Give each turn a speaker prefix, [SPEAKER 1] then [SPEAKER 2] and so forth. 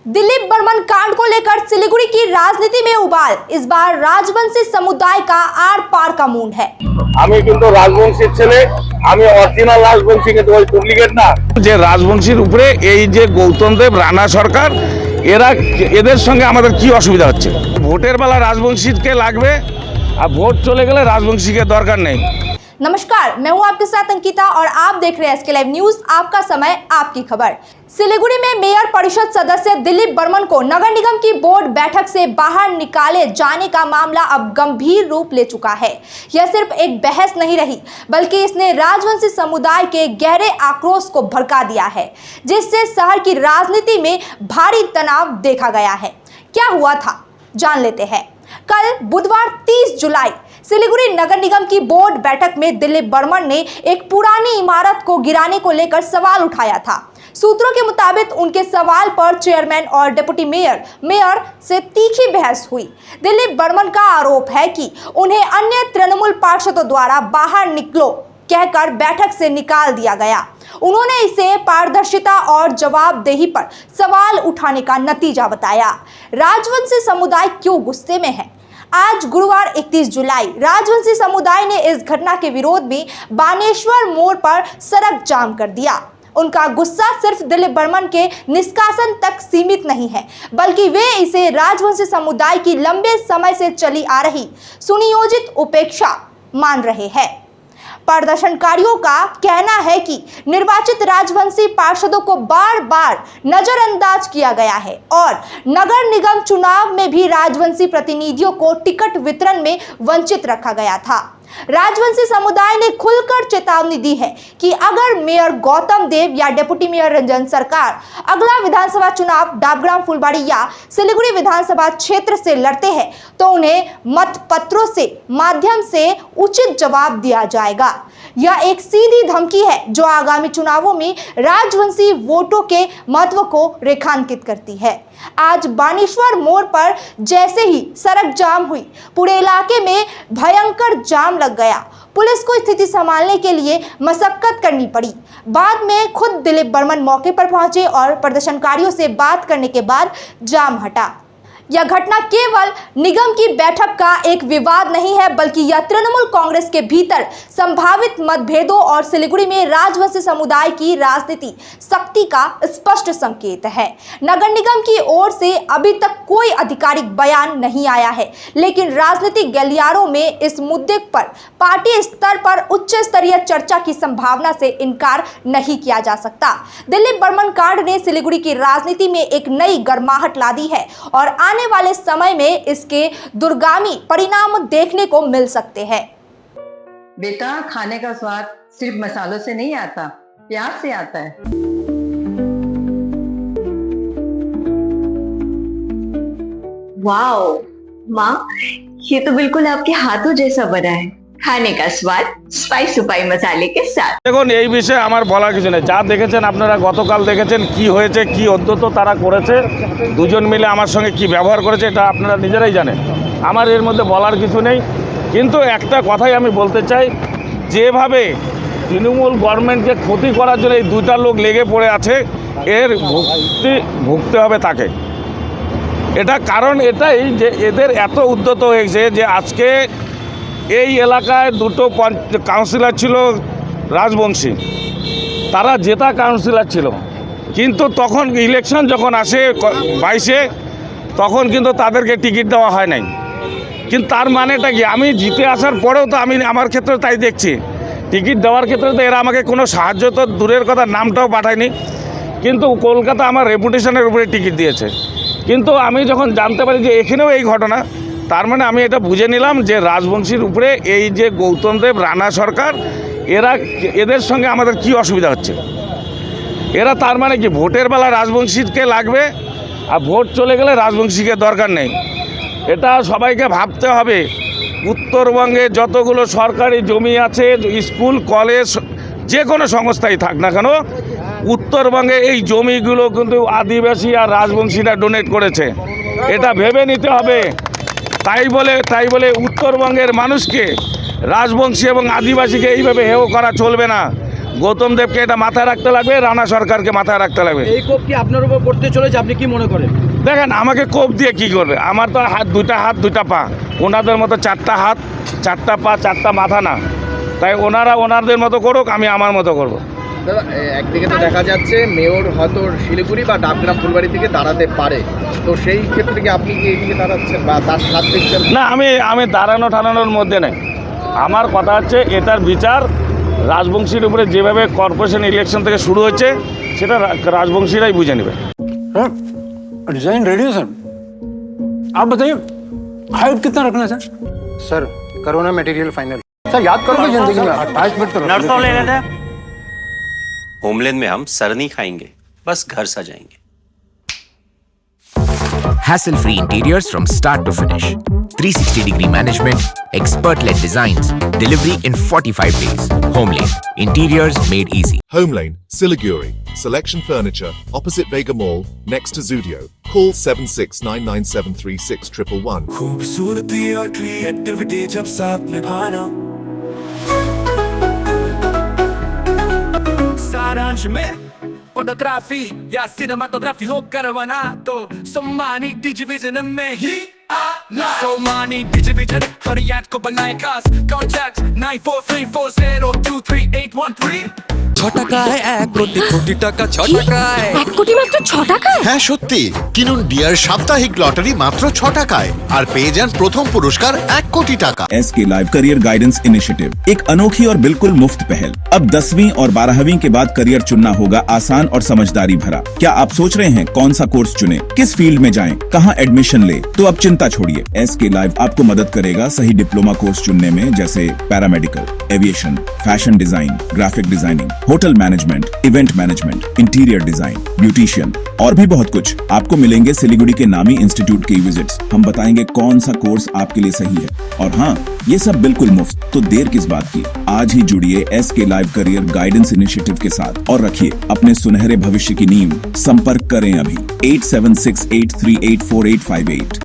[SPEAKER 1] दिलीप बर्मन कांड को लेकर सिलीगुड़ी की राजनीति में उबाल। इस बार राजवंशी समुदाय का आर पार का मूड है।
[SPEAKER 2] আমি কিন্তু রাজবংশীর ছেলে, আমি অরিজিনাল রাজবংশী, কিন্তু ওই ডুপ্লিকেট না। যে রাজবংশীর উপরে এই যে গৌতম দেব, রানা সরকার, এদের সঙ্গে আমাদের কি অসুবিধা হচ্ছে? ভোটের বেলা রাজবংশীকে লাগবে, আর ভোট চলে গেলে রাজবংশীকে দরকার নেই।
[SPEAKER 1] नमस्कार, मैं हूं आपके साथ अंकिता और आप देख रहे हैं एसके लाइव न्यूज। आपका समय, आपकी खबर। सिलीगुड़ी में मेयर परिषद सदस्य दिलीप बर्मन को नगर निगम की बोर्ड बैठक से बाहर निकाले जाने का मामला अब गंभीर रूप ले चुका है। यह सिर्फ एक बहस नहीं रही, बल्कि इसने राजवंशी समुदाय के गहरे आक्रोश को भड़का दिया है, जिससे शहर की राजनीति में भारी तनाव देखा गया है। क्या हुआ था, जान लेते हैं। कल बुधवार 30 जुलाई सिलीगुड़ी नगर निगम की बोर्ड बैठक में दिलीप बर्मन ने एक पुरानी इमारत को गिराने को लेकर सवाल उठाया था। सूत्रों के मुताबिक उनके सवाल पर चेयरमैन और डिप्टी मेयर से तीखी बहस हुई। दिलीप बर्मन का आरोप है कि उन्हें अन्य तृणमूल पार्षदों द्वारा बाहर निकलो कहकर बैठक से निकाल दिया गया। उन्होंने इसे पारदर्शिता और जवाबदेही पर सवाल उठाने का नतीजा बताया। राजवंशी समुदाय क्यों गुस्से में है? आज गुरुवार 31 जुलाई राजवंशी समुदाय ने इस घटना के विरोध में बानेश्वर मोड़ पर सड़क जाम कर दिया। उनका गुस्सा सिर्फ दिलीप बर्मन के निष्कासन तक सीमित नहीं है, बल्कि वे इसे राजवंशी समुदाय की लंबे समय से चली आ रही सुनियोजित उपेक्षा मान रहे हैं। प्रदर्शनकारियों का कहना है कि निर्वाचित राजवंशी पार्षदों को बार बार नजरअंदाज किया गया है और नगर निगम चुनाव में भी राजवंशी प्रतिनिधियों को टिकट वितरण में वंचित रखा गया था। राजवंशी समुदाय ने खुलकर चेतावनी दी है कि अगर मेयर गौतम देव या डिप्टी मेयर रंजन सरकार अगला विधानसभा चुनाव डाबग्राम, फुलबाड़ी या सिलीगुड़ी विधानसभा क्षेत्र से लड़ते हैं तो उन्हें मतपत्रों से माध्यम से उचित जवाब दिया जाएगा। यह एक सीधी धमकी है जो आगामी चुनावों में राजवंशी वोटों के महत्व को रेखांकित करती है। आज बानेश्वर मोड़ पर जैसे ही सड़क जाम हुई, पूरे इलाके में भयंकर जाम लग गया। पुलिस को स्थिति संभालने के लिए मशक्कत करनी पड़ी। बाद में खुद दिलीप बर्मन मौके पर पहुंचे और प्रदर्शनकारियों से बात करने के बाद जाम हटा। यह घटना केवल निगम की बैठक का एक विवाद नहीं है, बल्कि यह तृणमूल कांग्रेस के भीतर संभावित मतभेदों और सिलीगुड़ी में राजवंशी समुदाय की राजनीति शक्ति का स्पष्ट संकेत है। नगर निगम की ओर से अभी तक कोई आधिकारिक बयान नहीं आया है, लेकिन राजनीतिक गलियारों में इस मुद्दे पर पार्टी स्तर पर उच्च स्तरीय चर्चा की संभावना से इनकार नहीं किया जा सकता। दिलीप बर्मन कांड ने सिलीगुड़ी की राजनीति में एक नई गर्माहट ला दी है और आने वाले समय में इसके दूरगामी परिणाम देखने को मिल सकते हैं।
[SPEAKER 3] बेटा, खाने का स्वाद सिर्फ मसालों से नहीं आता, प्यार से आता है।
[SPEAKER 4] वाओ माँ, ये तो बिल्कुल आपके हाथों जैसा बना है। खाने का स्वाद स्पाइस सुपाई मसाले के साथ।
[SPEAKER 2] দেখুন, এই বিষয়ে আমার বলার কিছু নেই। যা দেখেছেন আপনারা, গতকাল দেখেছেন কি হয়েছে, কি অন্তত তারা করেছে, দুজন মিলে আমার সঙ্গে কি ব্যবহার করেছে, এটা আপনারা নিজেরাই জানেন। আমার এর মধ্যে বলার কিছু নেই। কিন্তু একটা কথাই আমি বলতে চাই, যেভাবে তৃণমূল গভর্নমেন্টকে ক্ষতি করার জন্য এই দুইটা লোক লেগে পড়ে আছে, এর ভুগতে হবে তাকে। এটা কারণ এটাই যে এদের এত উদ্যত হয়েছে যে আজকে এই এলাকায় দুটো কাউন্সিলর ছিল রাজবংশী, তারা জেতা কাউন্সিলর ছিল, কিন্তু তখন ইলেকশন যখন আসে 22-এ, তখন কিন্তু তাদেরকে টিকিট দেওয়া হয় নাই। কিন্তু তার মানেটা কি? আমি জিতে আসার পরেও তো আমি আমার ক্ষেত্রে তাই দেখছি, টিকিট দেওয়ার ক্ষেত্রে তো এরা আমাকে কোনো সাহায্য তো দূরের কথা, নামটাও পাঠায়নি। কিন্তু কলকাতা আমার রেপুটেশনের উপরে টিকিট দিয়েছে। কিন্তু আমি যখন জানতে পারি যে এখানেও এই ঘটনা, তার মানে আমি এটা বুঝে নিলাম যে রাজবংশীর উপরে এই যে গৌতম দেব, রানা সরকার, এদের সঙ্গে আমাদের কি অসুবিধা হচ্ছে? এরা তার মানে কি ভোটের বেলা রাজবংশীকে লাগবে, আর ভোট চলে গেলে রাজবংশীকে দরকার নেই। এটা সবাইকে ভাবতে হবে। উত্তরবঙ্গে যতগুলো সরকারি জমি আছে, স্কুল, কলেজ, যে কোনো সংস্থাই থাক না কেন, উত্তরবঙ্গে এই জমিগুলো কিন্তু আদিবাসী আর রাজবংশীরা ডোনেট করেছে। এটা ভেবে নিতে হবে। তাই বলে উত্তরবঙ্গের মানুষকে রাজবংশী এবং আদিবাসীকে এইভাবে হেয় করা চলবে না। গৌতম দেবকে এটা মাথায় রাখতে লাগবে, রানা সরকারকে মাথায় রাখতে লাগবে।
[SPEAKER 5] এই কোপ কি আপনার উপর পড়তে চলেছে, আপনি কি মনে করেন?
[SPEAKER 2] দেখেন আমাকে কোপ দিয়ে কি করবে, আমার তো হাত দুইটা পা, ওনাদের মতো 4টা হাত 4টা পা 4টা মাথা না, তাই ওনারা ওনাদের মতো করুক, আমি আমার মতো করব।
[SPEAKER 6] দাদা একদিকে তো দেখা যাচ্ছে মেয়র হয়তো শিলিগুড়ি বা ডাবগ্রাম ফুলবাড়ি থেকে দাঁড়াতে পারে, তো সেই ক্ষেত্রে কি আপনি কি এদিকে দাঁড়াচ্ছেন বা তার সাথ দিচ্ছেন?
[SPEAKER 2] না, আমি দাঁড়ানো ঠানানোর মধ্যে নেই। আমার কথা হচ্ছে এটার বিচার রাজবংশীর উপরে যেভাবে কর্পোরেশন ইলেকশন থেকে শুরু হচ্ছে সেটা রাজবংশীরাই বুঝে নেবে।
[SPEAKER 7] सर डिजाइन रेडी है सर, आप बताइए हाइट कितना रखना है सर? सर करो ना मटेरियल फाइनल। सर याद करोगे जिंदगी में 28 मिनट तो
[SPEAKER 8] नर्सों ले लेते हैं। होमलैंड में हम सर नहीं खाएंगे, बस घर सजाएंगे।
[SPEAKER 9] Hassle-free interiors from start to finish. 360-degree management, expert-led designs, delivery in 45 days. Homelane, interiors made easy.
[SPEAKER 10] Homelane, Siliguri. Selection Furniture, opposite Vega Mall, next to Zudio. Call 7699736111.
[SPEAKER 11] खूबसूरती और क्रिएटिविटी जब साथ निभाना, सारांश में फोटोग्राफी या सिनेमाटोग्राफी हो करवाना तो सोमानी डिजिविजन में ही आना। सोमानी डिजिविजन फरियाद को बनाए खास, कॉन्टैक्ट 9434023813। 6 টাকায় 1 কোটি কোটি টাকা, 6 টাকায়
[SPEAKER 12] 1 কোটি মাত্র 6 টাকায়।
[SPEAKER 13] হ্যাঁ সত্যি, কিনুন ডিয়ার সাপ্তাহিক লটারি মাত্র 6 টাকায় আর পেয়ে যান প্রথম পুরস্কার 1 কোটি টাকা।
[SPEAKER 14] SK live career guidance initiative एक अनोखी और बिल्कुल मुफ्त पहल। अब 10वीं और 12वीं के बाद करियर चुनना होगा आसान और समझदारी भरा। क्या आप सोच रहे हैं कौन सा कोर्स चुने, किस फील्ड में जाएं, कहां एडमिशन ले? तो अब चिंता छोड़िए, एसके लाइव आपको मदद करेगा सही डिप्लोमा कोर्स चुनने में, जैसे paramedical, aviation, fashion design, graphic designing, hotel management, event management, interior design, beautician और भी बहुत कुछ। आपको मिलेंगे सिलीगुड़ी के नामी इंस्टीट्यूट के विजिट्स। हम बताएंगे कौन सा कोर्स आपके लिए सही है, और हाँ, ये सब बिल्कुल मुफ्त। तो देर किस बात की, आज ही जुड़िए SK live career guidance initiative के साथ और रखिए अपने सुनहरे भविष्य की नींव। संपर्क करें अभी 8768384858।